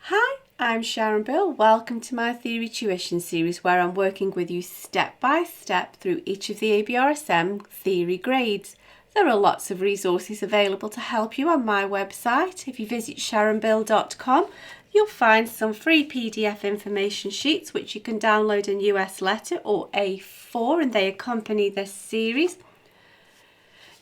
Hi, I'm Sharon. Welcome to my Theory Tuition series where I'm working with you step by step through each of the ABRSM Theory grades. There are lots of resources available to help you on my website. If you visit sharonbill.com, you'll find some free PDF information sheets which you can download in US letter or A4 and they accompany this series.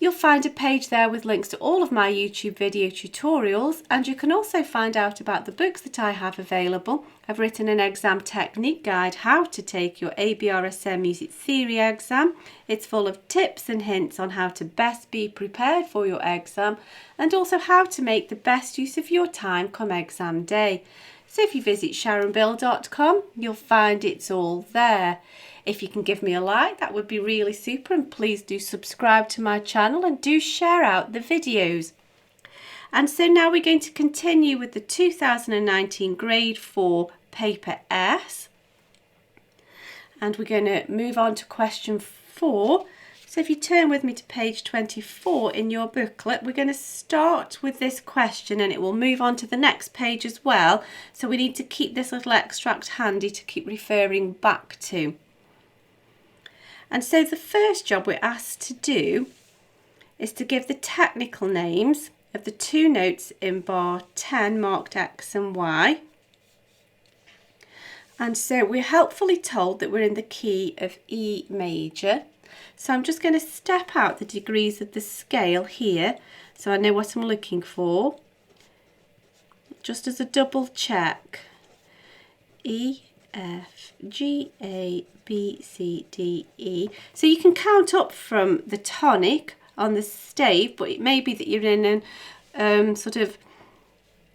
You'll find a page there with links to all of my YouTube video tutorials, and you can also find out about the books that I have available. I've written an exam technique guide, how to take your ABRSM Music Theory Exam. It's full of tips and hints on how to best be prepared for your exam and also how to make the best use of your time come exam day. So if you visit sharonbill.com, you'll find it's all there. If you can give me a like, that would be really super, and please do subscribe to my channel and do share out the videos. And so now we're going to continue with the 2019 Grade 4 Paper S. And we're going to move on to question 4. So if you turn with me to page 24 in your booklet, we're going to start with this question and it will move on to the next page as well. So we need to keep this little extract handy to keep referring back to. And so the first job we're asked to do is to give the technical names of the two notes in bar 10 marked X and Y. And so we're helpfully told that we're in the key of E major. So I'm just going to step out the degrees of the scale here so I know what I'm looking for. Just as a double check. E, F, G, A, B, C, D, E. So you can count up from the tonic on the stave, but it may be that you're in an sort of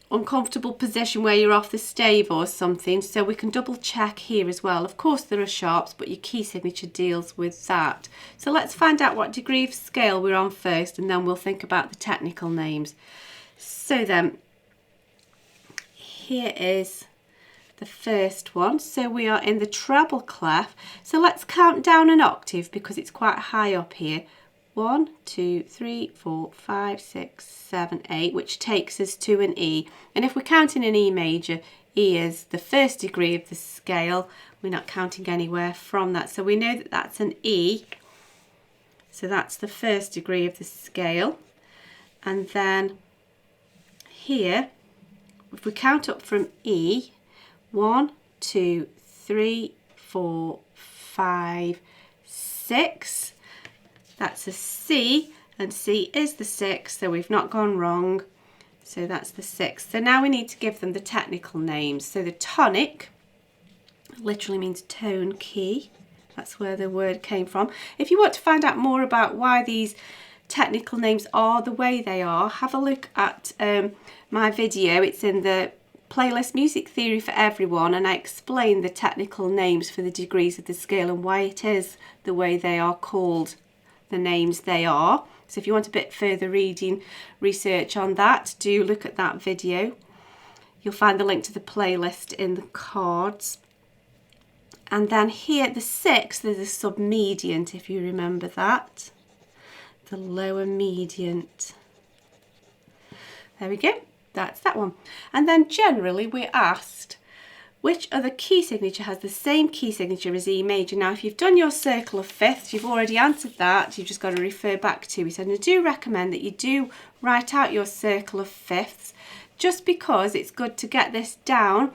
uncomfortable position where you're off the stave or something, so we can double check here as well. Of course there are sharps, but your key signature deals with that. So let's find out what degree of scale we're on first and then we'll think about the technical names. So then, here is the first one. So we are in the treble clef. So let's count down an octave because it's quite high up here. 1, 2, 3, 4, 5, 6, 7, 8, which takes us to an E. And if we're counting an E major, E is the first degree of the scale. We're not counting anywhere from that. So we know that that's an E. So that's the first degree of the scale. And then here, if we count up from E, 1, 2, 3, 4, 5, 6. That's a C, and C is the 6, so we've not gone wrong. So that's the 6. So now we need to give them the technical names. So the tonic literally means tone key. That's where the word came from. If you want to find out more about why these technical names are the way they are, have a look at my video. It's in the playlist Music Theory for Everyone, and I explain the technical names for the degrees of the scale and why it is the way they are called, the names they are. So if you want a bit further reading research on that, do look at that video. You'll find the link to the playlist in the cards. And then here the 6th is a submediant, if you remember that. The lower mediant. There we go. That's that one. And then generally we're asked which other key signature has the same key signature as E major. Now if you've done your circle of fifths, you've already answered that. You've just got to refer back to it. And I do recommend that you do write out your circle of fifths just because it's good to get this down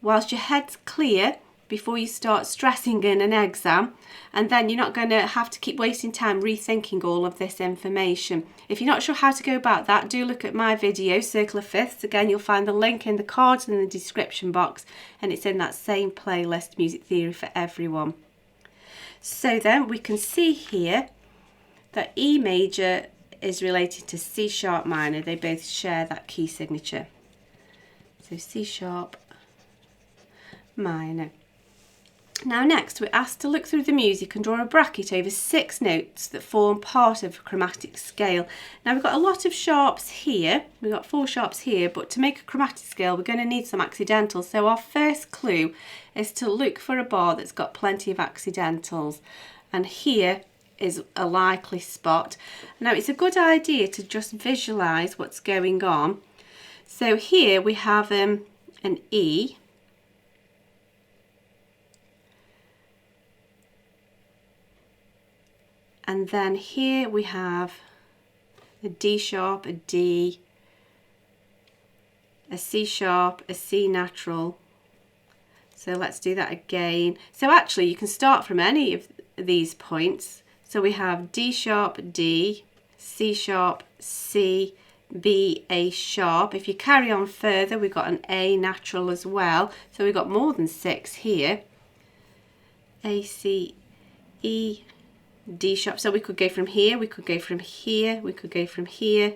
whilst your head's clear before you start stressing in an exam, and then you're not going to have to keep wasting time rethinking all of this information. If you're not sure how to go about that, do look at my video, Circle of Fifths. Again, you'll find the link in the cards and in the description box, and it's in that same playlist, Music Theory for Everyone. So then we can see here that E major is related to C sharp minor. They both share that key signature. So C sharp minor. Now next we're asked to look through the music and draw a bracket over 6 notes that form part of a chromatic scale. Now we've got a lot of sharps here, we've got 4 sharps here, but to make a chromatic scale we're going to need some accidentals. So our first clue is to look for a bar that's got plenty of accidentals, and here is a likely spot. Now it's a good idea to just visualise what's going on. So here we have an E, and then here we have a D sharp, a D, a C sharp, a C natural. So let's do that again. So actually you can start from any of these points. So we have D sharp, D, C sharp, C, B, A sharp. If you carry on further, we've got an A natural as well. So we've got more than 6 here. A, C, E, D sharp. So we could go from here, we could go from here, we could go from here,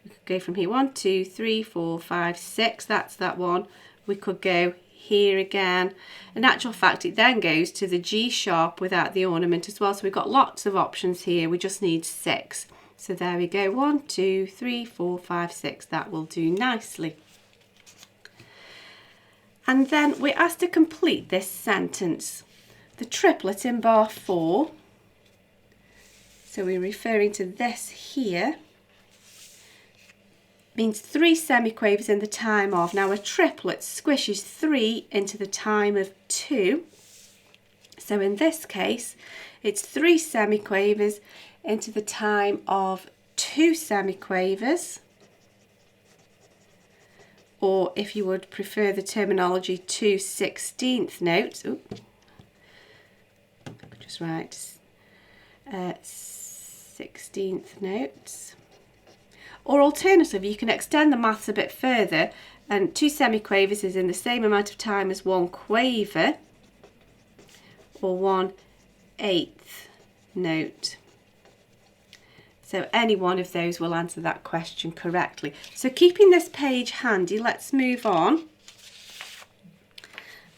we could go from here. 1, 2, 3, 4, 5, 6. That's that one. We could go here again. In actual fact, it then goes to the G sharp without the ornament as well. So we've got lots of options here. We just need 6. So there we go. 1, 2, 3, 4, 5, 6. That will do nicely. And then we're asked to complete this sentence. The triplet in bar 4. So we're referring to this here. Means 3 semiquavers in the time of. Now a triplet squishes 3 into the time of 2. So in this case, it's 3 semiquavers into the time of 2 semiquavers. Or if you would prefer the terminology, 2 16th notes. Ooh. Just write 16th notes. Or alternatively, you can extend the maths a bit further, and 2 semiquavers is in the same amount of time as 1 quaver, or 1/8 note. So any one of those will answer that question correctly. So keeping this page handy, let's move on.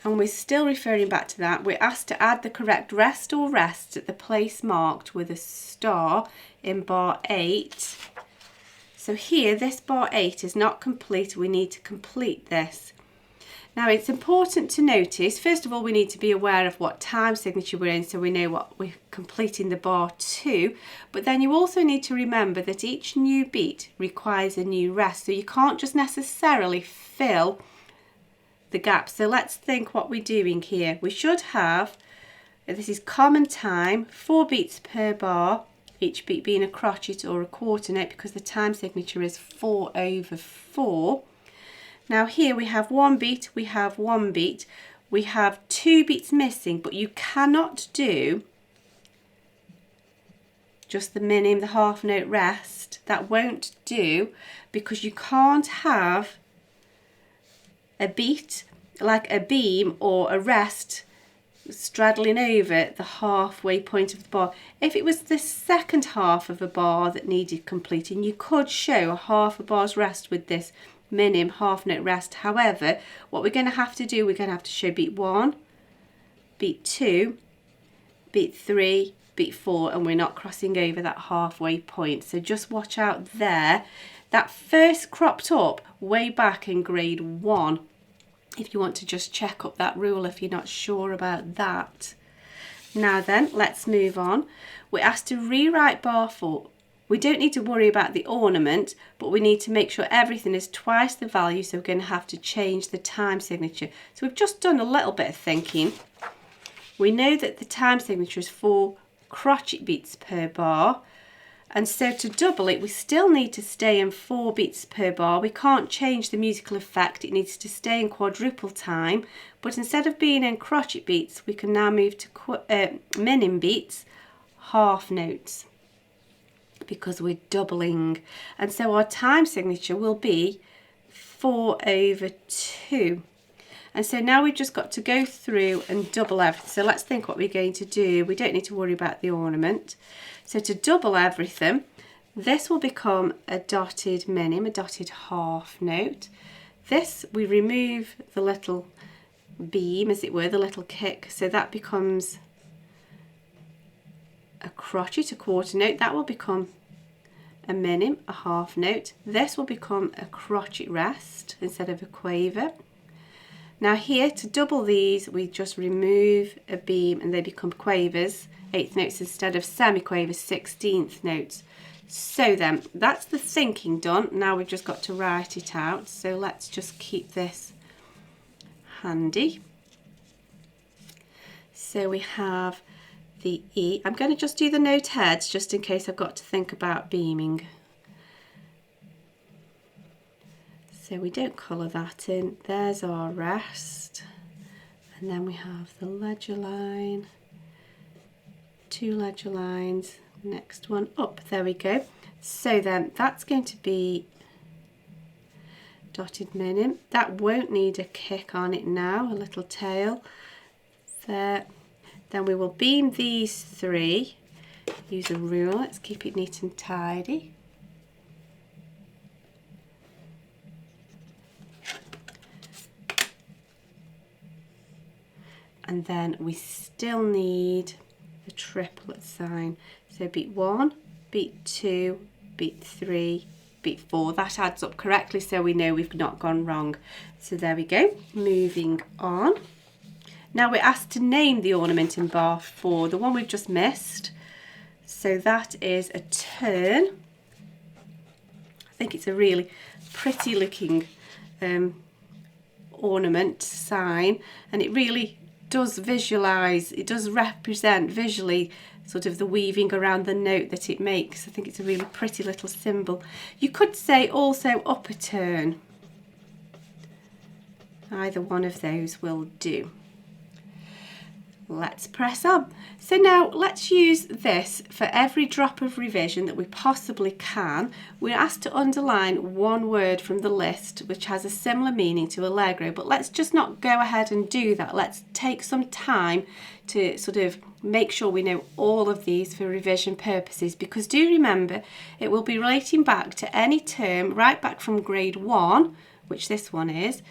And we're still referring back to that. We're asked to add the correct rest or rests at the place marked with a star in bar 8. So here, this bar 8 is not complete. We need to complete this. Now it's important to notice, first of all, we need to be aware of what time signature we're in so we know what we're completing the bar to. But then you also need to remember that each new beat requires a new rest. So you can't just necessarily fill the gaps. So let's think what we're doing here. We should have, this is common time, 4 beats per bar, each beat being a crotchet or a quarter note because the time signature is 4/4. Now here we have 1 beat, we have 1 beat, we have 2 beats missing, but you cannot do just the minim, the half note rest. That won't do because you can't have a beat like a beam or a rest straddling over the halfway point of the bar. If it was the second half of a bar that needed completing, you could show a half a bar's rest with this minim half note rest. However, what we're going to have to do, we're going to have to show beat 1, beat 2, beat 3, beat 4, and we're not crossing over that halfway point. So just watch out there. That first cropped up way back in grade 1. If you want to just check up that rule if you're not sure about that. Now then, let's move on. We're asked to rewrite bar 4. We don't need to worry about the ornament, but we need to make sure everything is twice the value, so we're going to have to change the time signature. So we've just done a little bit of thinking. We know that the time signature is 4 crotchet beats per bar. And so to double it, we still need to stay in 4 beats per bar. We can't change the musical effect. It needs to stay in quadruple time. But instead of being in crotchet beats, we can now move to minim beats, half notes, because we're doubling. And so our time signature will be 4/2. And so now we've just got to go through and double everything. So let's think what we're going to do. We don't need to worry about the ornament. So to double everything, this will become a dotted minim, a dotted half note. This, we remove the little beam, as it were, the little kick. So that becomes a crotchet, a quarter note. That will become a minim, a half note. This will become a crotchet rest instead of a quaver. Now here, to double these, we just remove a beam and they become quavers, 8th notes instead of semiquavers, 16th notes. So then, that's the thinking done. Now we've just got to write it out. So let's just keep this handy. So we have the E. I'm going to just do the note heads just in case I've got to think about beaming. So we don't colour that in. There's our rest. And then we have the ledger line, 2 ledger lines, next one up. There we go. So then that's going to be dotted minim. That won't need a kick on it now, a little tail. There. Then we will beam these 3. Use a ruler. Let's keep it neat and tidy. And then we still need the triplet sign. So beat 1, beat 2, beat 3, beat 4. That adds up correctly, so we know we've not gone wrong. So there we go. Moving on. Now we're asked to name the ornament in bar 4, the one we've just missed. So that is a turn. I think it's a really pretty looking ornament sign, and it really does visualise, it does represent visually sort of the weaving around the note that it makes. I think it's a really pretty little symbol. You could say also upper turn. Either one of those will do. Let's press on. So now let's use this for every drop of revision that we possibly can. We're asked to underline one word from the list which has a similar meaning to Allegro, but let's just not go ahead and do that. Let's take some time to sort of make sure we know all of these for revision purposes, because do remember it will be relating back to any term right back from grade 1, which this one is,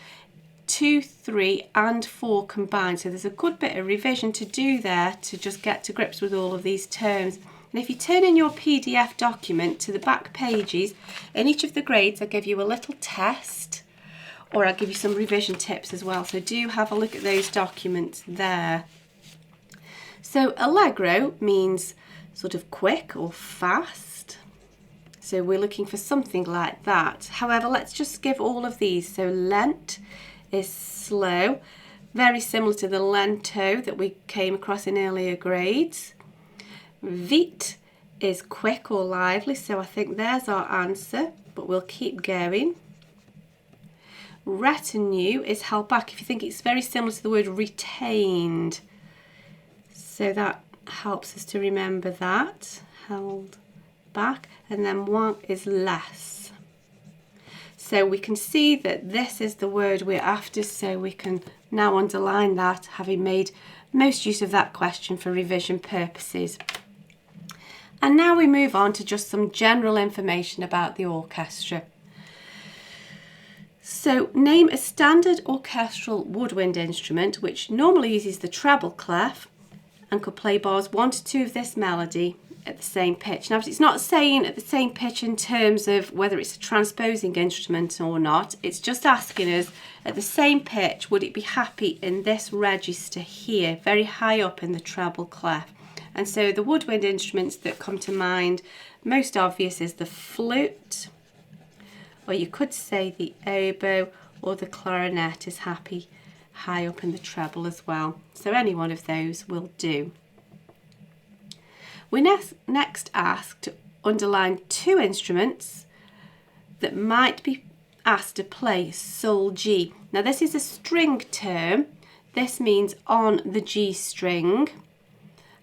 2, 3 and 4 combined. So there's a good bit of revision to do there to just get to grips with all of these terms. And if you turn in your PDF document to the back pages, in each of the grades I give you a little test, or I'll give you some revision tips as well. So do have a look at those documents there. So Allegro means sort of quick or fast. So we're looking for something like that. However, let's just give all of these. So lent is slow, very similar to the lento that we came across in earlier grades. Vite is quick or lively, so I think there's our answer, but we'll keep going. Retenue is held back. If you think, it's very similar to the word retained, so that helps us to remember that, held back. And then one is less. So we can see that this is the word we're after, so we can now underline that, having made most use of that question for revision purposes. And now we move on to just some general information about the orchestra. So name a standard orchestral woodwind instrument which normally uses the treble clef and could play bars 1 to 2 of this melody at the same pitch. Now it's not saying at the same pitch in terms of whether it's a transposing instrument or not, it's just asking us at the same pitch, would it be happy in this register here, very high up in the treble clef. And so the woodwind instruments that come to mind, most obvious is the flute, or you could say the oboe, or the clarinet is happy high up in the treble as well. So any one of those will do. We're next asked to underline 2 instruments that might be asked to play sol G. Now this is a string term. This means on the G string.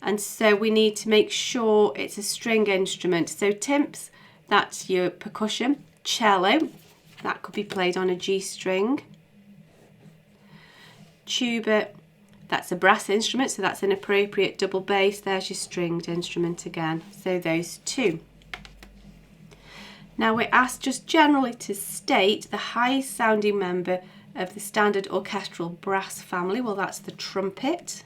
And so we need to make sure it's a string instrument. So timps, that's your percussion. Cello, that could be played on a G string. Tuba, that's a brass instrument, so that's an appropriate double bass. There's your stringed instrument again. So those 2. Now we're asked just generally to state the highest sounding member of the standard orchestral brass family. Well, that's the trumpet.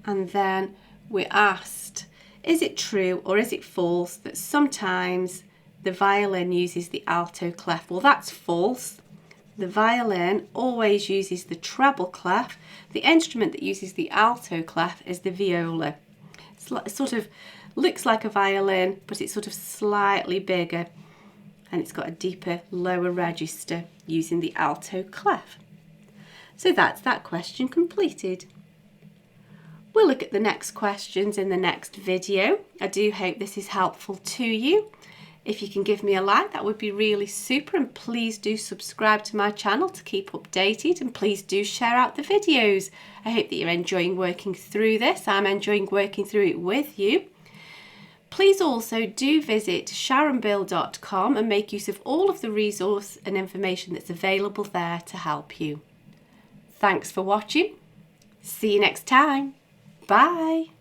And then we're asked, is it true or is it false that sometimes the violin uses the alto clef? Well, that's false. The violin always uses the treble clef. The instrument that uses the alto clef is the viola. It sort of looks like a violin, but it's sort of slightly bigger. and it's got a deeper lower register using the alto clef. So that's that question completed. We'll look at the next questions in the next video. I do hope this is helpful to you. If you can give me a like, that would be really super, and please do subscribe to my channel to keep updated, and please do share out the videos. I hope that you're enjoying working through this. I'm enjoying working through it with you. Please also do visit sharonbill.com and make use of all of the resource and information that's available there to help you. Thanks for watching. See you next time. Bye.